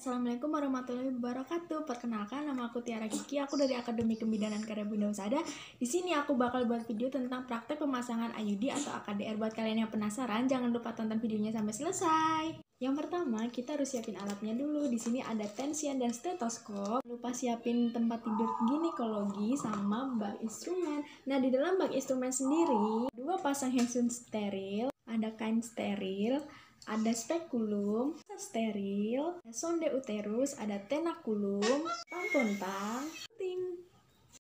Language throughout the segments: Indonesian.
Assalamualaikum warahmatullahi wabarakatuh. Perkenalkan, nama aku Tiara Kiki. Aku dari Akademi Kebidanan Karya Bunda Husada. Di sini aku bakal buat video tentang praktek pemasangan IUD atau AKDR. Buat kalian yang penasaran, jangan lupa tonton videonya sampai selesai. Yang pertama, kita harus siapin alatnya dulu. Di sini ada tensian dan stetoskop. Lupa siapin tempat tidur ginekologi sama bak instrumen. Nah, di dalam bak instrumen sendiri, 2 pasang handsun steril, ada kain steril, ada spekulum, steril, sonde uterus, ada tenakulum, tampon tang, ting.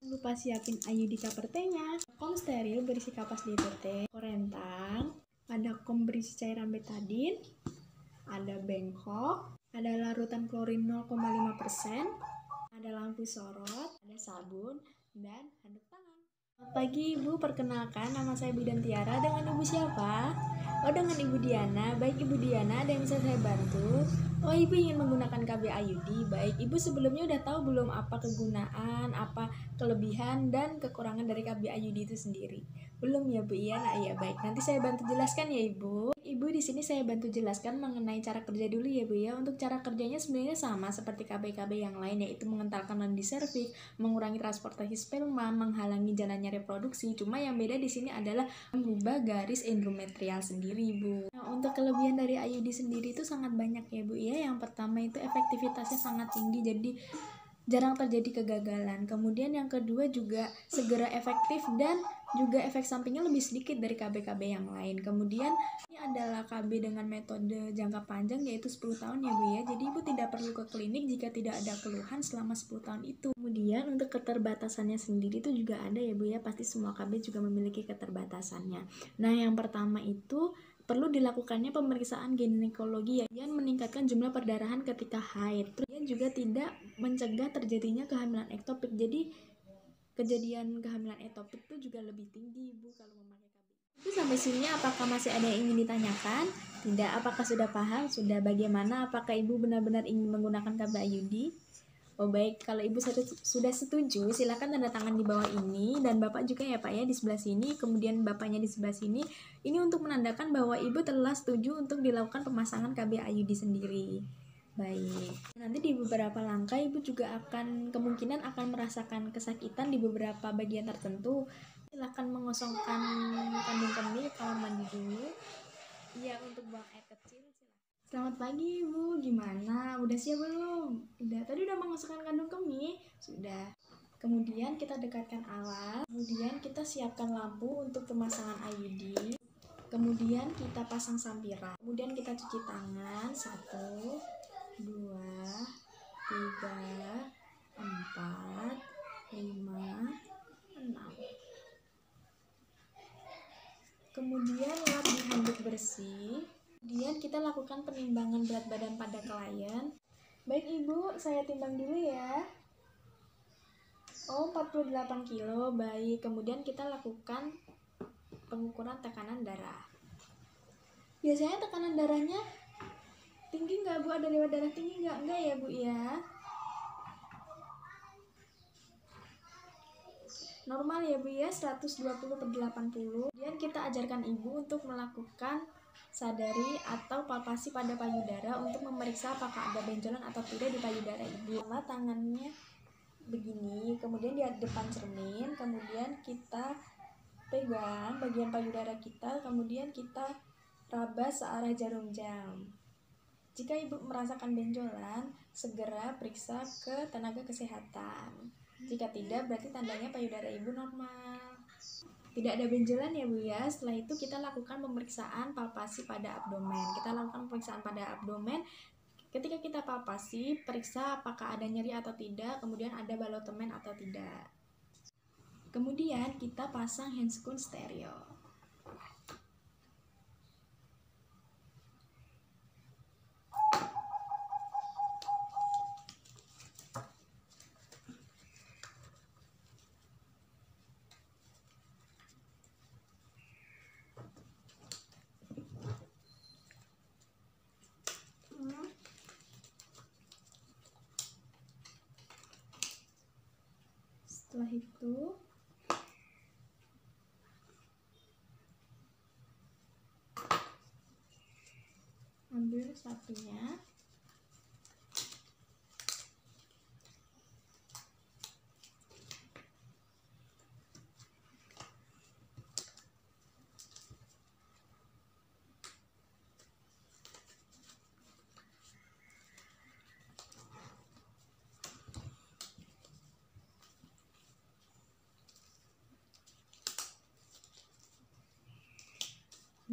Lupa siapin IUD cover-T-nya, kom steril berisi kapas DTT, korentang, ada kom berisi cairan betadin, ada bengkok, ada larutan klorin 0,5%, ada lampu sorot, ada sabun, dan handuk tangan. Selamat pagi Ibu, perkenalkan nama saya Bidan Tiara. Dengan Ibu siapa? Oh, dengan Ibu Diana. Baik Ibu Diana, ada yang bisa saya bantu? Oh, Ibu ingin menggunakan KB IUD. Baik, Ibu sebelumnya udah tahu belum apa kegunaan, apa kelebihan dan kekurangan dari KB IUD itu sendiri? Belum ya Bu ya? Nah iya, baik. Nanti saya bantu jelaskan ya Ibu. Ibu di sini saya bantu jelaskan mengenai cara kerja dulu ya Bu ya. Untuk cara kerjanya sebenarnya sama seperti KB-KB yang lain, yaitu mengentalkan lendir serviks, mengurangi transportasi sperma, menghalangi jalannya reproduksi. Cuma yang beda di sini adalah mengubah garis endometrial sendiri Bu. Nah, untuk kelebihan dari IUD sendiri itu sangat banyak ya Bu ya. Yang pertama itu efektivitasnya sangat tinggi, jadi jarang terjadi kegagalan. Kemudian yang kedua juga segera efektif dan juga efek sampingnya lebih sedikit dari KB-KB yang lain. Kemudian ini adalah KB dengan metode jangka panjang yaitu 10 tahun ya Bu ya. Jadi Ibu tidak perlu ke klinik jika tidak ada keluhan selama 10 tahun itu. Kemudian untuk keterbatasannya sendiri itu juga ada ya Bu ya. Pasti semua KB juga memiliki keterbatasannya. Nah, yang pertama itu perlu dilakukannya pemeriksaan ginekologi yang meningkatkan jumlah perdarahan ketika haid. Kemudian juga tidak mencegah terjadinya kehamilan ektopik. Jadi kejadian kehamilan ektopik itu juga lebih tinggi Ibu kalau memakai KB. Itu sampai sini apakah masih ada yang ingin ditanyakan? Tidak, apakah sudah paham? Sudah. Bagaimana? Apakah Ibu benar-benar ingin menggunakan KB IUD? Oh baik, kalau Ibu sudah setuju, silakan tanda tangan di bawah ini, dan Bapak juga ya Pak ya di sebelah sini, kemudian Bapaknya di sebelah sini. Ini untuk menandakan bahwa Ibu telah setuju untuk dilakukan pemasangan KB IUD sendiri. Baik, nanti di beberapa langkah Ibu juga kemungkinan akan merasakan kesakitan di beberapa bagian tertentu. Silakan mengosongkan kandung kemih, kamar mandi dulu. Iya, untuk buang air kecil. Selamat pagi Ibu, gimana? Udah siap belum? Udah, tadi udah memasukkan kandung kemih? Sudah. Kemudian kita dekatkan alat, kemudian kita siapkan lampu untuk pemasangan IUD, kemudian kita pasang sampiran, kemudian kita cuci tangan, 1, 2, 3, 4, 5, 6. Kemudian lap di handuk bersih. Kemudian kita lakukan penimbangan berat badan pada klien. Baik Ibu, saya timbang dulu ya. Oh, 48 kilo. Baik, kemudian kita lakukan pengukuran tekanan darah. Biasanya tekanan darahnya tinggi nggak Bu? Ada lewat darah tinggi nggak? Enggak ya Bu ya? Normal ya Bu ya, 120/80. Kemudian kita ajarkan Ibu untuk melakukan sadari atau palpasi pada payudara untuk memeriksa apakah ada benjolan atau tidak di payudara Ibu. Tangannya begini, kemudian di depan cermin, kemudian kita pegang bagian payudara kita, kemudian kita raba searah jarum jam. Jika Ibu merasakan benjolan, segera periksa ke tenaga kesehatan. Jika tidak, berarti tandanya payudara Ibu normal. Tidak ada benjolan ya Bu ya. Setelah itu kita lakukan pemeriksaan palpasi pada abdomen. Kita lakukan pemeriksaan pada abdomen. Ketika kita palpasi, periksa apakah ada nyeri atau tidak, kemudian ada balotemen atau tidak. Kemudian kita pasang handskun steril. Setelah itu ambil satunya,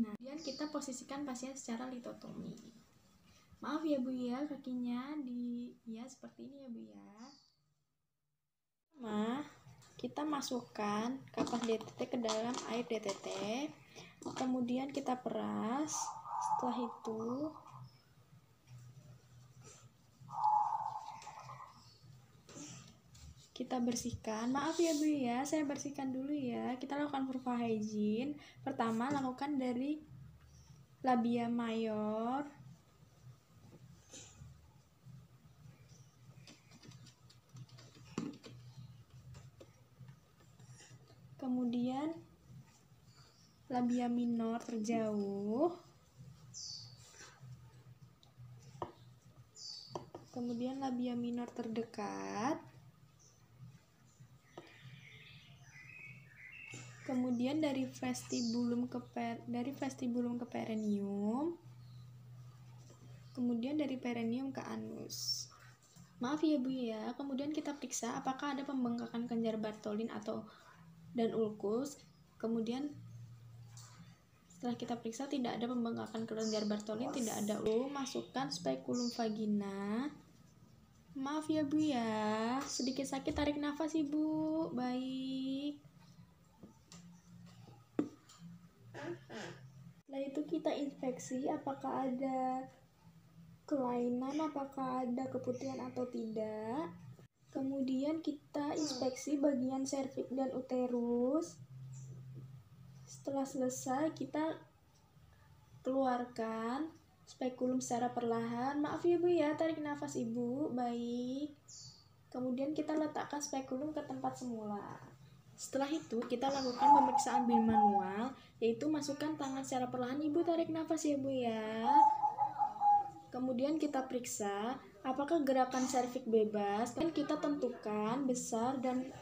Nah, kemudian kita posisikan pasien secara litotomi. Maaf ya Bu ya, kakinya ya seperti ini ya Bu ya. Kita masukkan kapas DTT ke dalam air DTT, kemudian kita peras. Setelah itu kita bersihkan. Maaf ya Bu ya, saya bersihkan dulu ya. Kita lakukan vulva hygiene. Pertama, lakukan dari labia mayor, kemudian labia minor terjauh, kemudian labia minor terdekat, kemudian dari vestibulum ke perineum, kemudian dari perineum ke anus. Maaf ya Bu ya, kemudian kita periksa apakah ada pembengkakan kelenjar Bartholin dan ulkus. Kemudian setelah kita periksa tidak ada pembengkakan kelenjar Bartholin, tidak ada masukkan speculum vagina. Maaf ya Bu ya, sedikit sakit, tarik nafas Ibu. Baik. Setelah itu kita inspeksi apakah ada kelainan, apakah ada keputihan atau tidak. Kemudian kita inspeksi bagian serviks dan uterus. Setelah selesai kita keluarkan spekulum secara perlahan. Maaf ya Bu ya, tarik nafas Ibu. Baik. Kemudian kita letakkan spekulum ke tempat semula. Setelah itu kita lakukan pemeriksaan bimanual, yaitu masukkan tangan secara perlahan. Ibu tarik nafas ya Bu ya. Kemudian kita periksa apakah gerakan serviks bebas. Dan kita tentukan besar dan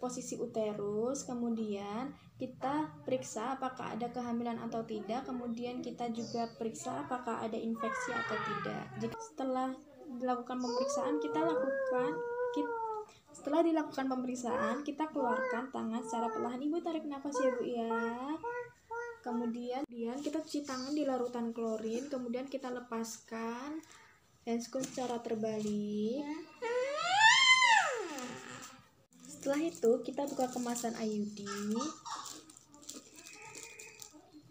posisi uterus. Kemudian kita periksa apakah ada kehamilan atau tidak. Kemudian kita juga periksa apakah ada infeksi atau tidak. Jika setelah dilakukan pemeriksaan kita keluarkan tangan secara perlahan. Ibu tarik nafas ya Bu ya. Kemudian kita cuci tangan di larutan klorin, kemudian kita lepaskan handscoon secara terbalik. Setelah itu kita buka kemasan IUD.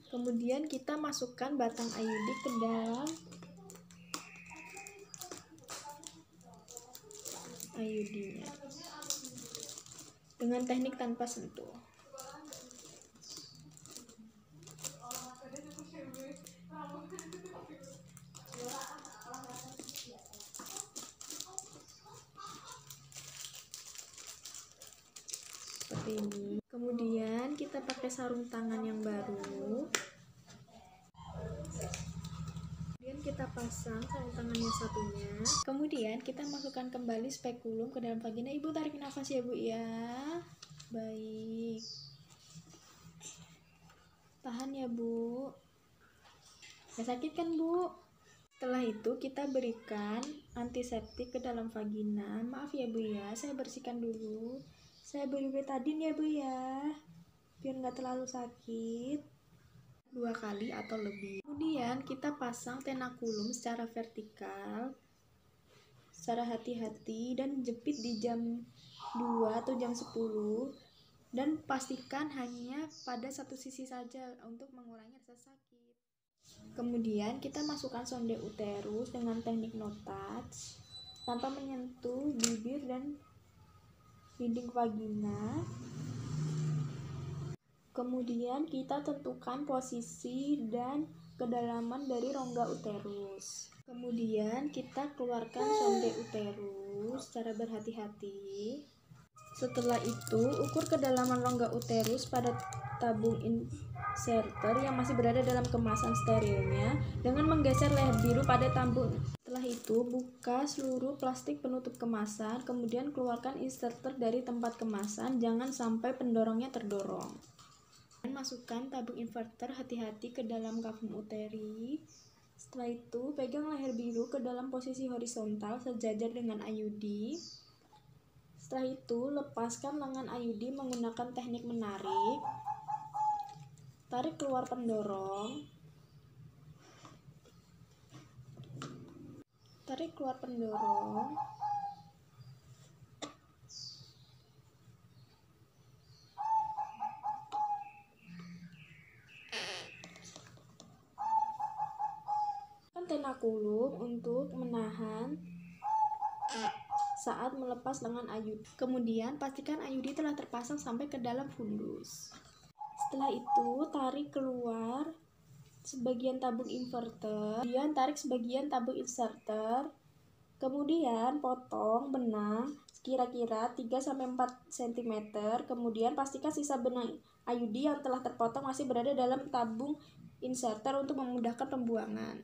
Kemudian kita masukkan batang IUD ke dalam IUD-nya dengan teknik tanpa sentuh. Seperti ini. Kemudian kita pakai sarung tangan yang baru. Kemudian kita pasang sarung tangan yang satunya. Kemudian kita masukkan kembali spekulum ke dalam vagina. Ibu tarik nafas ya Bu ya. Baik. Tahan ya Bu. Gak sakit kan Bu? Setelah itu kita berikan antiseptik ke dalam vagina. Maaf ya Bu ya, saya bersihkan dulu. Saya beri betadine ya Bu ya, biar nggak terlalu sakit. 2 kali atau lebih. Kemudian kita pasang tenakulum secara vertikal, secara hati-hati, dan jepit di jam 2 atau jam 10. Dan pastikan hanya pada satu sisi saja untuk mengurangi rasa sakit. Kemudian kita masukkan sonde uterus dengan teknik no touch tanpa menyentuh bibir dan dinding vagina. Kemudian kita tentukan posisi dan kedalaman dari rongga uterus. Kemudian kita keluarkan sonde uterus secara berhati-hati. Setelah itu, ukur kedalaman rongga uterus pada tabung inserter yang masih berada dalam kemasan sterilnya dengan menggeser leher biru pada tabung. Setelah itu, buka seluruh plastik penutup kemasan, kemudian keluarkan inserter dari tempat kemasan, jangan sampai pendorongnya terdorong. Dan masukkan tabung inverter hati-hati ke dalam kavum uteri. Setelah itu, pegang leher biru ke dalam posisi horizontal sejajar dengan IUD. Setelah itu, lepaskan lengan IUD menggunakan teknik menarik. Tarik keluar pendorong. Tarik keluar pendorong. Tenakulum untuk menahan saat melepas lengan ayudi. Kemudian pastikan ayudi telah terpasang sampai ke dalam fundus. Setelah itu tarik keluar sebagian tabung inverter, kemudian tarik sebagian tabung inserter, kemudian potong benang kira-kira 3-4 cm, kemudian pastikan sisa benang ayudi yang telah terpotong masih berada dalam tabung inserter untuk memudahkan pembuangan.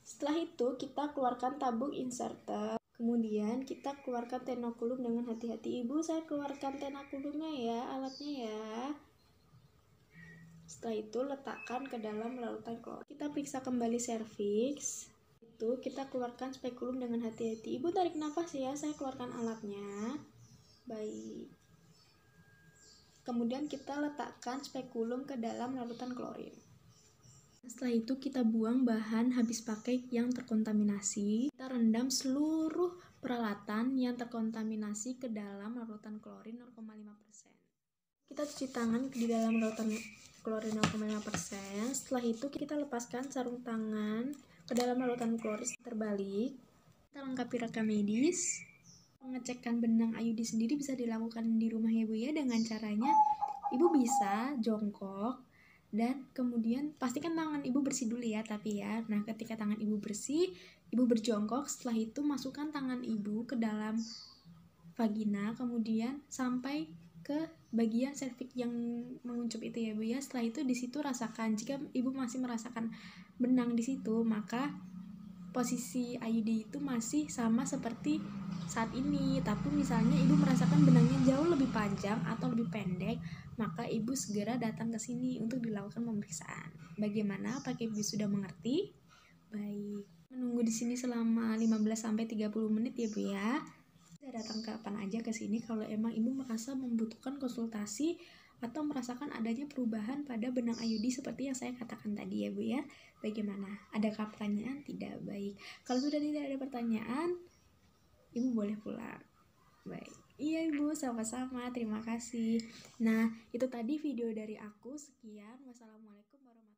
Setelah itu kita keluarkan tabung inserter, kemudian kita keluarkan tenakulum dengan hati-hati. Ibu, saya keluarkan tenakulumnya ya, alatnya ya. Setelah itu letakkan ke dalam larutan klorin. Kita periksa kembali serviks. Itu kita keluarkan spekulum dengan hati-hati. Ibu tarik nafas ya, saya keluarkan alatnya. Baik. Kemudian kita letakkan spekulum ke dalam larutan klorin. Setelah itu kita buang bahan habis pakai yang terkontaminasi. Kita rendam seluruh peralatan yang terkontaminasi ke dalam larutan klorin 0,5%. Kita cuci tangan di dalam larutan klorin 0,5%. Setelah itu kita lepaskan sarung tangan ke dalam larutan klorin terbalik. Kita lengkapi rekam medis. Pengecekan benang ayudi sendiri bisa dilakukan di rumah ya Bu ya, dengan caranya Ibu bisa jongkok dan kemudian pastikan tangan Ibu bersih dulu ya, tapi ya. Nah, ketika tangan Ibu bersih, Ibu berjongkok, setelah itu masukkan tangan Ibu ke dalam vagina, kemudian sampai ke bagian serviks yang menguncup itu ya Bu ya. Setelah itu di situ rasakan, jika Ibu masih merasakan benang di situ, maka posisi IUD itu masih sama seperti saat ini. Tapi misalnya Ibu merasakan benangnya jauh lebih panjang atau lebih pendek, maka Ibu segera datang ke sini untuk dilakukan pemeriksaan. Bagaimana? Apakah Ibu sudah mengerti? Baik. Menunggu di sini selama 15-30 menit ya Bu ya. Bisa datang kapan aja ke sini kalau emang Ibu merasa membutuhkan konsultasi atau merasakan adanya perubahan pada benang ayudi seperti yang saya katakan tadi ya Bu ya. Bagaimana? Adakah pertanyaan? Tidak. Baik. Kalau sudah tidak ada pertanyaan, Ibu boleh pulang. Baik. Iya Ibu, sama-sama. Terima kasih. Nah, itu tadi video dari aku. Sekian. Wassalamualaikum warahmatullahi wabarakatuh.